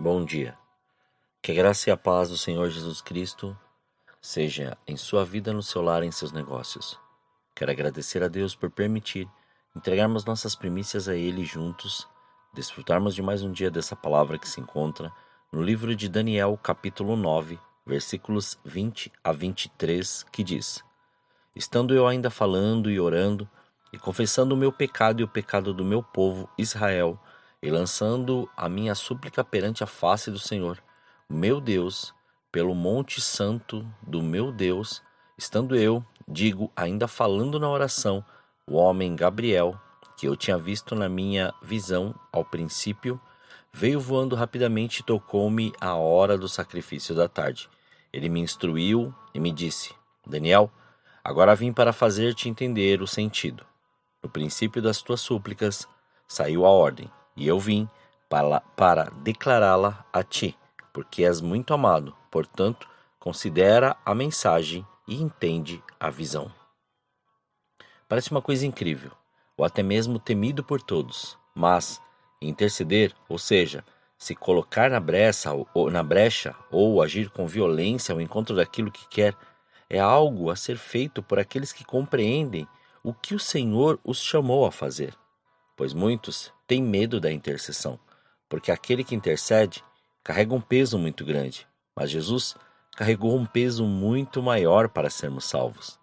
Bom dia. Que a graça e a paz do Senhor Jesus Cristo seja em sua vida, no seu lar e em seus negócios. Quero agradecer a Deus por permitir entregarmos nossas primícias a Ele juntos, desfrutarmos de mais um dia dessa palavra que se encontra no livro de Daniel, capítulo 9, versículos 20 a 23, que diz: Estando eu ainda falando e orando, e confessando o meu pecado e o pecado do meu povo Israel, e lançando a minha súplica perante a face do Senhor, meu Deus, pelo monte santo do meu Deus, estando eu, digo, ainda falando na oração, o homem Gabriel, que eu tinha visto na minha visão ao princípio, veio voando rapidamente e tocou-me à hora do sacrifício da tarde. Ele me instruiu e me disse: Daniel, agora vim para fazer-te entender o sentido. No princípio das tuas súplicas saiu a ordem, e eu vim para declará-la a ti, porque és muito amado. Portanto, considera a mensagem e entende a visão. Parece uma coisa incrível, ou até mesmo temido por todos, mas interceder, ou seja, se colocar na brecha ou agir com violência ao encontro daquilo que quer, é algo a ser feito por aqueles que compreendem o que o Senhor os chamou a fazer. Pois muitos têm medo da intercessão, porque aquele que intercede carrega um peso muito grande, mas Jesus carregou um peso muito maior para sermos salvos.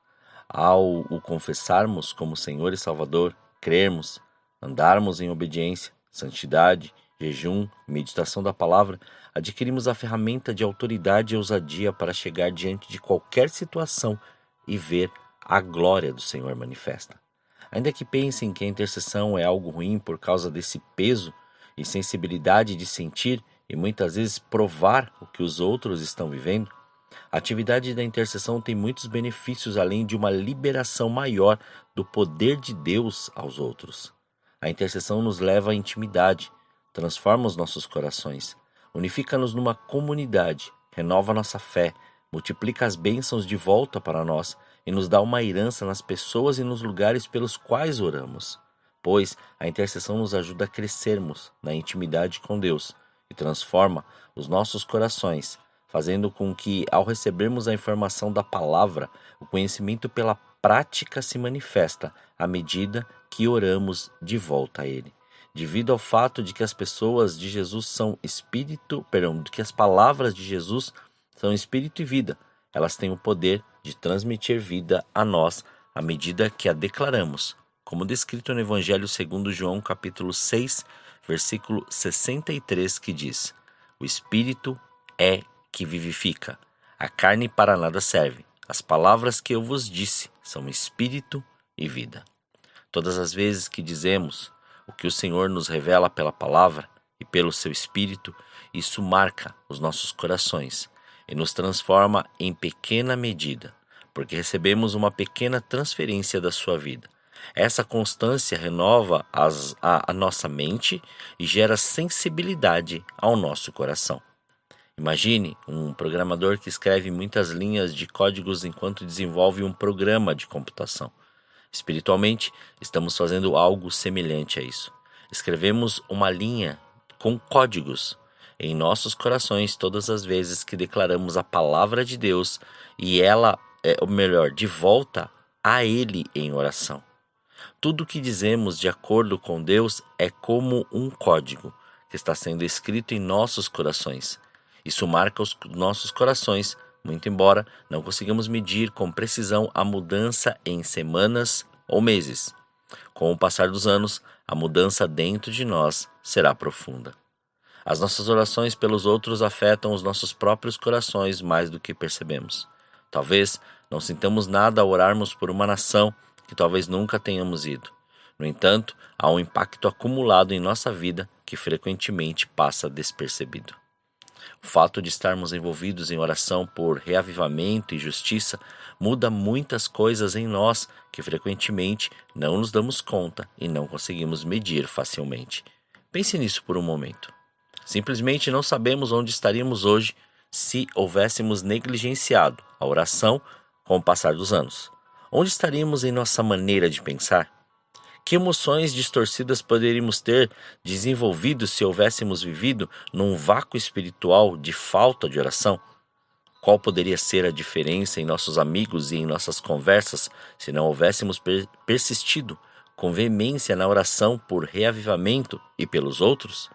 Ao o confessarmos como Senhor e Salvador, crermos, andarmos em obediência, santidade, jejum, meditação da palavra, adquirimos a ferramenta de autoridade e ousadia para chegar diante de qualquer situação e ver a glória do Senhor manifesta. Ainda que pensem que a intercessão é algo ruim por causa desse peso e sensibilidade de sentir e muitas vezes provar o que os outros estão vivendo, a atividade da intercessão tem muitos benefícios além de uma liberação maior do poder de Deus aos outros. A intercessão nos leva à intimidade, transforma os nossos corações, unifica-nos numa comunidade, renova nossa fé, multiplica as bênçãos de volta para nós e nos dá uma herança nas pessoas e nos lugares pelos quais oramos. Pois a intercessão nos ajuda a crescermos na intimidade com Deus e transforma os nossos corações, fazendo com que, ao recebermos a informação da palavra, o conhecimento pela prática se manifesta à medida que oramos de volta a Ele. Devido ao fato de que as pessoas de Jesus são de que as palavras de Jesus são espírito e vida, elas têm o poder de transmitir vida a nós à medida que a declaramos, como descrito no Evangelho segundo João, capítulo 6, versículo 63, que diz: O Espírito é que vivifica, a carne para nada serve. As palavras que eu vos disse são espírito e vida. Todas as vezes que dizemos o que o Senhor nos revela pela palavra e pelo seu espírito, isso marca os nossos corações e nos transforma em pequena medida, porque recebemos uma pequena transferência da sua vida. Essa constância renova a nossa mente e gera sensibilidade ao nosso coração. Imagine um programador que escreve muitas linhas de códigos enquanto desenvolve um programa de computação. Espiritualmente, estamos fazendo algo semelhante a isso. Escrevemos uma linha com códigos em nossos corações todas as vezes que declaramos a palavra de Deus e ela, de volta a Ele em oração. Tudo o que dizemos de acordo com Deus é como um código que está sendo escrito em nossos corações. Isso marca os nossos corações, muito embora não consigamos medir com precisão a mudança em semanas ou meses. Com o passar dos anos, a mudança dentro de nós será profunda. As nossas orações pelos outros afetam os nossos próprios corações mais do que percebemos. Talvez não sintamos nada ao orarmos por uma nação que talvez nunca tenhamos ido. No entanto, há um impacto acumulado em nossa vida que frequentemente passa despercebido. O fato de estarmos envolvidos em oração por reavivamento e justiça muda muitas coisas em nós que frequentemente não nos damos conta e não conseguimos medir facilmente. Pense nisso por um momento. Simplesmente não sabemos onde estaríamos hoje se houvéssemos negligenciado a oração com o passar dos anos. Onde estaríamos em nossa maneira de pensar? Que emoções distorcidas poderíamos ter desenvolvido se houvéssemos vivido num vácuo espiritual de falta de oração? Qual poderia ser a diferença em nossos amigos e em nossas conversas se não houvéssemos persistido com veemência na oração por reavivamento e pelos outros?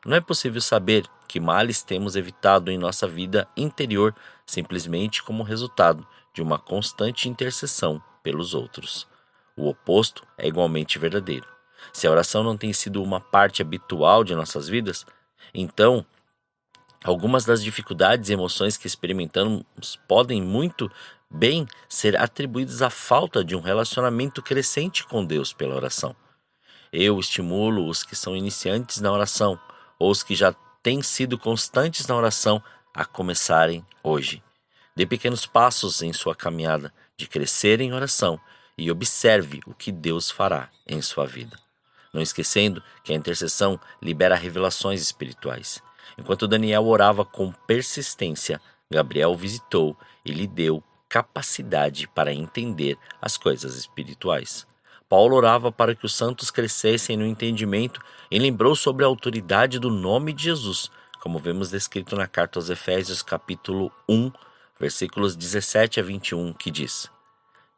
Não é possível saber que males temos evitado em nossa vida interior simplesmente como resultado de uma constante intercessão pelos outros. O oposto é igualmente verdadeiro. Se a oração não tem sido uma parte habitual de nossas vidas, então algumas das dificuldades e emoções que experimentamos podem muito bem ser atribuídas à falta de um relacionamento crescente com Deus pela oração. Eu estimulo os que são iniciantes na oração, ou os que já têm sido constantes na oração, a começarem hoje. Dê pequenos passos em sua caminhada de crescer em oração e observe o que Deus fará em sua vida. Não esquecendo que a intercessão libera revelações espirituais. Enquanto Daniel orava com persistência, Gabriel o visitou e lhe deu capacidade para entender as coisas espirituais. Paulo orava para que os santos crescessem no entendimento e lembrou sobre a autoridade do nome de Jesus, como vemos descrito na carta aos Efésios capítulo 1, versículos 17 a 21, que diz: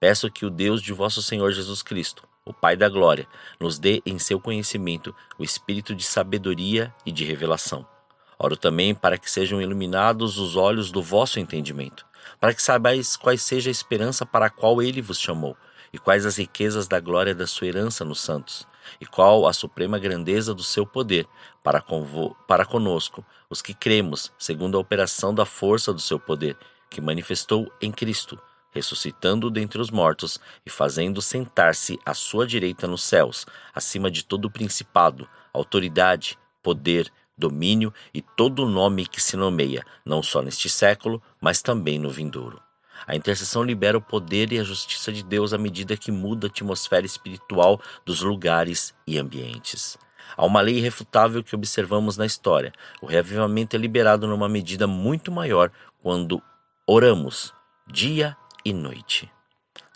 Peço que o Deus de vosso Senhor Jesus Cristo, o Pai da Glória, nos dê em seu conhecimento o espírito de sabedoria e de revelação. Oro também para que sejam iluminados os olhos do vosso entendimento, para que saibais qual seja a esperança para a qual ele vos chamou, e quais as riquezas da glória da sua herança nos santos, e qual a suprema grandeza do seu poder para conosco, os que cremos, segundo a operação da força do seu poder, que manifestou em Cristo, ressuscitando dentre os mortos e fazendo sentar-se à sua direita nos céus, acima de todo principado, autoridade, poder, domínio e todo o nome que se nomeia, não só neste século, mas também no vindouro. A intercessão libera o poder e a justiça de Deus à medida que muda a atmosfera espiritual dos lugares e ambientes. Há uma lei irrefutável que observamos na história. O reavivamento é liberado numa medida muito maior quando oramos, dia e noite.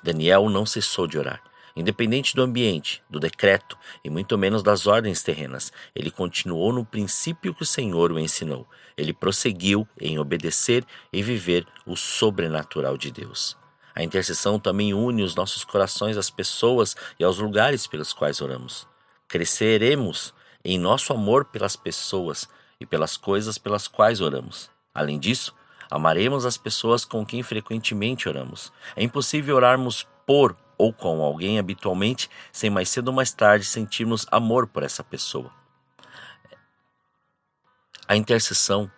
Daniel não cessou de orar. Independente do ambiente, do decreto e muito menos das ordens terrenas, ele continuou no princípio que o Senhor o ensinou. Ele prosseguiu em obedecer e viver o sobrenatural de Deus. A intercessão também une os nossos corações às pessoas e aos lugares pelos quais oramos. Cresceremos em nosso amor pelas pessoas e pelas coisas pelas quais oramos. Além disso, amaremos as pessoas com quem frequentemente oramos. É impossível orarmos por ou com alguém habitualmente sem mais cedo ou mais tarde sentirmos amor por essa pessoa. A intercessão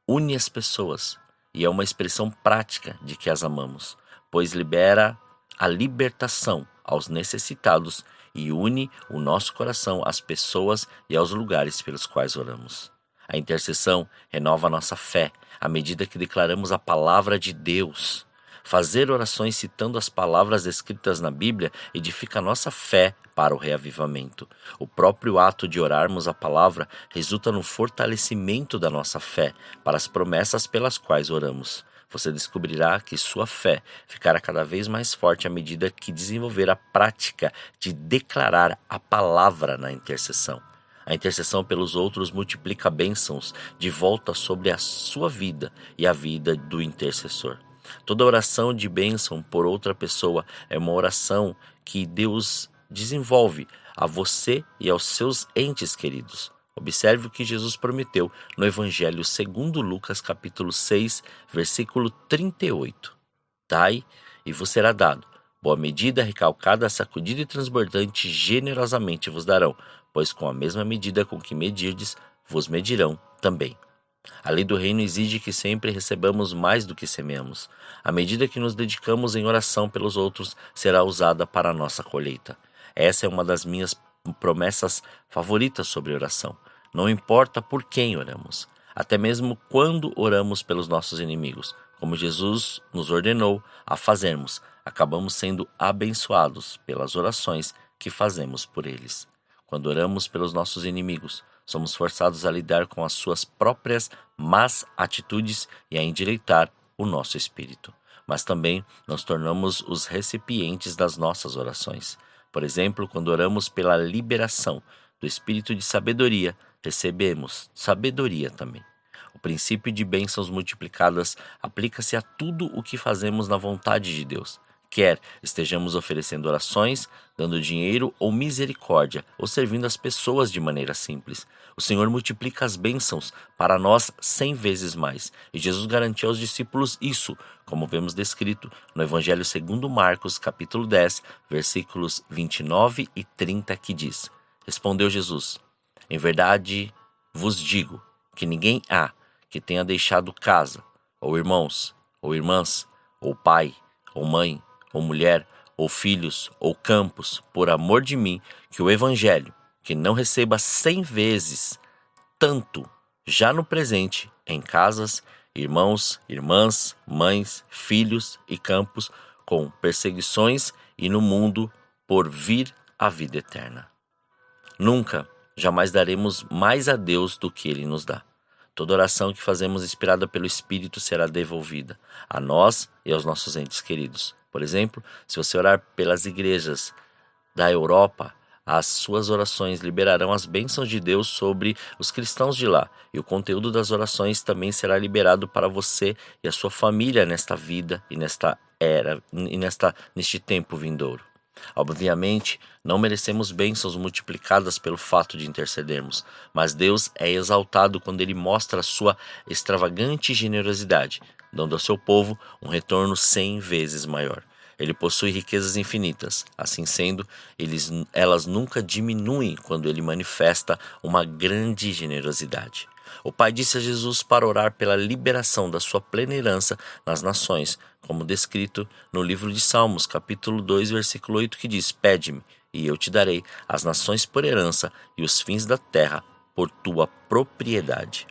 une as pessoas e é uma expressão prática de que as amamos, pois libera a libertação aos necessitados e une o nosso coração às pessoas e aos lugares pelos quais oramos. A intercessão renova a nossa fé à medida que declaramos a palavra de Deus. Fazer orações citando as palavras escritas na Bíblia edifica a nossa fé para o reavivamento. O próprio ato de orarmos a palavra resulta no fortalecimento da nossa fé para as promessas pelas quais oramos. Você descobrirá que sua fé ficará cada vez mais forte à medida que desenvolver a prática de declarar a palavra na intercessão. A intercessão pelos outros multiplica bênçãos de volta sobre a sua vida e a vida do intercessor. Toda oração de bênção por outra pessoa é uma oração que Deus desenvolve a você e aos seus entes queridos. Observe o que Jesus prometeu no Evangelho segundo Lucas capítulo 6, versículo 38. Dai e vos será dado. Boa medida, recalcada, sacudida e transbordante, generosamente vos darão, pois com a mesma medida com que medirdes, vos medirão também. A lei do reino exige que sempre recebamos mais do que semeamos. A medida que nos dedicamos em oração pelos outros será usada para a nossa colheita. Essa é uma das minhas promessas favoritas sobre oração. Não importa por quem oramos, até mesmo quando oramos pelos nossos inimigos, como Jesus nos ordenou a fazermos, acabamos sendo abençoados pelas orações que fazemos por eles. Quando oramos pelos nossos inimigos, somos forçados a lidar com as suas próprias más atitudes e a endireitar o nosso espírito. Mas também nos tornamos os recipientes das nossas orações. Por exemplo, quando oramos pela liberação do espírito de sabedoria, recebemos sabedoria também. O princípio de bênçãos multiplicadas aplica-se a tudo o que fazemos na vontade de Deus. Quer estejamos oferecendo orações, dando dinheiro ou misericórdia, ou servindo as pessoas de maneira simples. O Senhor multiplica as bênçãos para nós 100 vezes mais. E Jesus garantiu aos discípulos isso, como vemos descrito no Evangelho segundo Marcos, capítulo 10, versículos 29 e 30, que diz: Respondeu Jesus: Em verdade vos digo que ninguém há que tenha deixado casa, ou irmãos, ou irmãs, ou pai, ou mãe, ou mulher, ou filhos, ou campos, por amor de mim, que o Evangelho, que não receba 100 vezes tanto, já no presente, em casas, irmãos, irmãs, mães, filhos e campos, com perseguições, e no mundo por vir a vida eterna. Nunca, jamais daremos mais a Deus do que Ele nos dá. Toda oração que fazemos inspirada pelo Espírito será devolvida a nós e aos nossos entes queridos. Por exemplo, se você orar pelas igrejas da Europa, as suas orações liberarão as bênçãos de Deus sobre os cristãos de lá, e o conteúdo das orações também será liberado para você e a sua família nesta vida e nesta era e neste tempo vindouro. Obviamente, não merecemos bênçãos multiplicadas pelo fato de intercedermos, mas Deus é exaltado quando Ele mostra a sua extravagante generosidade, dando ao seu povo um retorno 100 vezes maior. Ele possui riquezas infinitas, assim sendo, elas nunca diminuem quando Ele manifesta uma grande generosidade. O Pai disse a Jesus para orar pela liberação da sua plena herança nas nações, como descrito no livro de Salmos, capítulo 2, versículo 8, que diz: Pede-me, e eu te darei as nações por herança e os fins da terra por tua propriedade.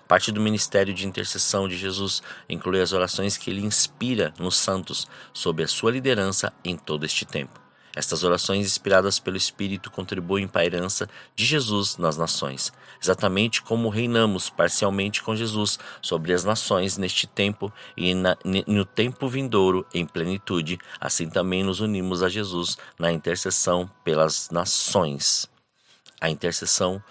Parte do ministério de intercessão de Jesus inclui as orações que ele inspira nos santos sob a sua liderança em todo este tempo. Estas orações inspiradas pelo Espírito contribuem para a herança de Jesus nas nações, exatamente como reinamos parcialmente com Jesus sobre as nações neste tempo e no tempo vindouro em plenitude, assim também nos unimos a Jesus na intercessão pelas nações. A intercessão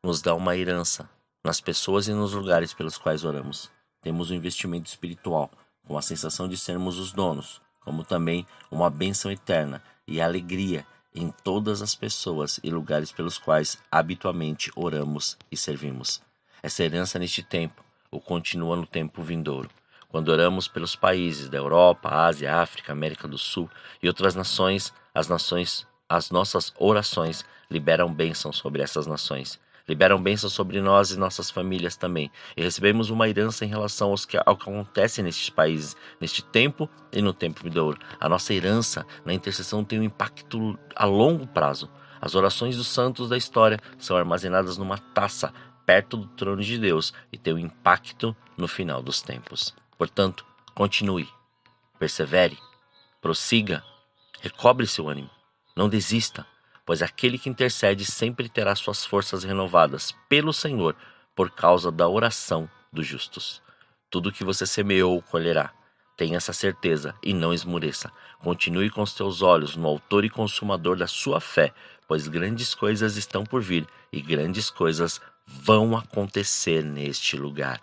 nos dá uma herança nas pessoas e nos lugares pelos quais oramos. Temos um investimento espiritual, com a sensação de sermos os donos, como também uma bênção eterna e alegria em todas as pessoas e lugares pelos quais habitualmente oramos e servimos. Essa herança neste tempo o continua no tempo vindouro. Quando oramos pelos países da Europa, Ásia, África, América do Sul e outras nações, as nossas orações liberam bênçãos sobre essas nações. Liberam bênçãos sobre nós e nossas famílias também. E recebemos uma herança em relação ao que acontece nestes países, neste tempo e no tempo vindouro. A nossa herança na intercessão tem um impacto a longo prazo. As orações dos santos da história são armazenadas numa taça perto do trono de Deus e têm um impacto no final dos tempos. Portanto, continue, persevere, prossiga, recobre seu ânimo, não desista, pois aquele que intercede sempre terá suas forças renovadas pelo Senhor por causa da oração dos justos. Tudo que você semeou colherá. Tenha essa certeza e não esmoreça. Continue com os teus olhos no autor e consumador da sua fé, pois grandes coisas estão por vir e grandes coisas vão acontecer neste lugar.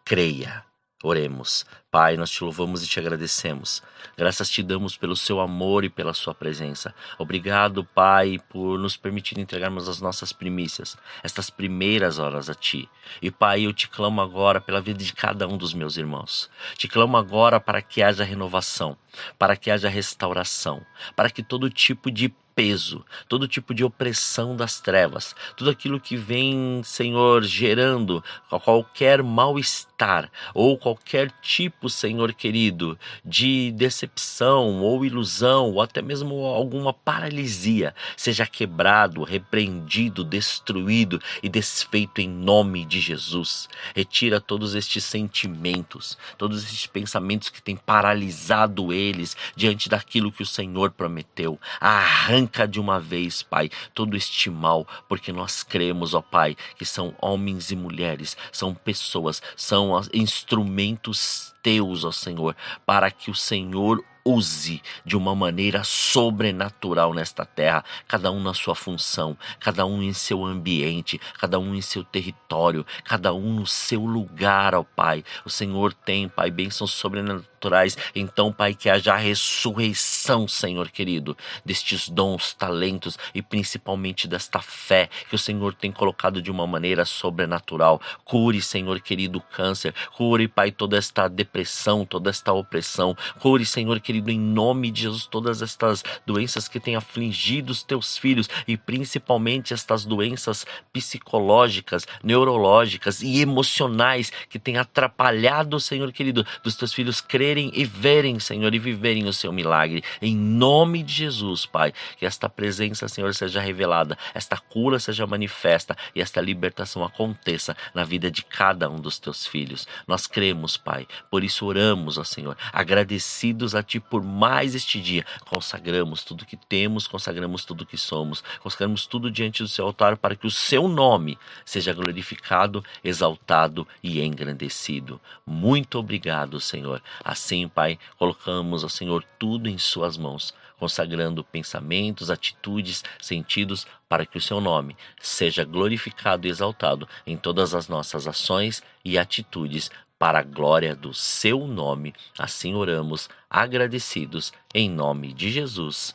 Creia. Oremos. Pai, nós te louvamos e te agradecemos. Graças te damos pelo seu amor e pela sua presença. Obrigado, Pai, por nos permitir entregarmos as nossas primícias, estas primeiras horas a ti. E, Pai, eu te clamo agora pela vida de cada um dos meus irmãos. Te clamo agora para que haja renovação, para que haja restauração, para que todo tipo de peso, todo tipo de opressão das trevas, tudo aquilo que vem, Senhor, gerando qualquer mal-estar ou qualquer tipo, Senhor querido, de decepção ou ilusão ou até mesmo alguma paralisia, seja quebrado, repreendido, destruído e desfeito em nome de Jesus. Retira todos estes sentimentos, todos estes pensamentos que têm paralisado eles diante daquilo que o Senhor prometeu. Arranca de uma vez, Pai, todo este mal, porque nós cremos, ó Pai, que são homens e mulheres, são pessoas, são instrumentos teus, ó Senhor, para que o Senhor use de uma maneira sobrenatural nesta terra, cada um na sua função, cada um em seu ambiente, cada um em seu território, cada um no seu lugar, ó Pai. O Senhor tem, Pai, bênçãos sobrenaturais. Então, Pai, que haja a ressurreição, Senhor querido, destes dons, talentos e principalmente desta fé que o Senhor tem colocado de uma maneira sobrenatural. Cure, Senhor querido, o câncer. Cure, Pai, toda esta depressão, toda esta opressão. Cure, Senhor querido, em nome de Jesus, todas estas doenças que têm afligido os teus filhos e principalmente estas doenças psicológicas, neurológicas e emocionais que têm atrapalhado, Senhor querido, dos teus filhos crerem e verem, Senhor, e viverem o seu milagre. Em nome de Jesus, Pai, que esta presença, Senhor, seja revelada, esta cura seja manifesta e esta libertação aconteça na vida de cada um dos teus filhos. Nós cremos, Pai, por isso oramos, ó Senhor, agradecidos a Ti por mais este dia. Consagramos tudo que temos, consagramos tudo que somos, consagramos tudo diante do Seu altar para que o Seu nome seja glorificado, exaltado e engrandecido. Muito obrigado, Senhor. Assim, Pai, colocamos, ó Senhor, tudo em Suas mãos, consagrando pensamentos, atitudes, sentidos, para que o Seu nome seja glorificado e exaltado em todas as nossas ações e atitudes, para a glória do Seu nome. Assim oramos, agradecidos, em nome de Jesus.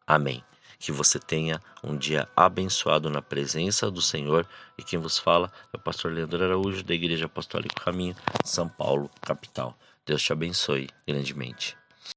Amém. Que você tenha um dia abençoado na presença do Senhor. E quem vos fala é o pastor Leandro Araújo, da Igreja Apostólica Caminho, São Paulo, capital. Deus te abençoe grandemente.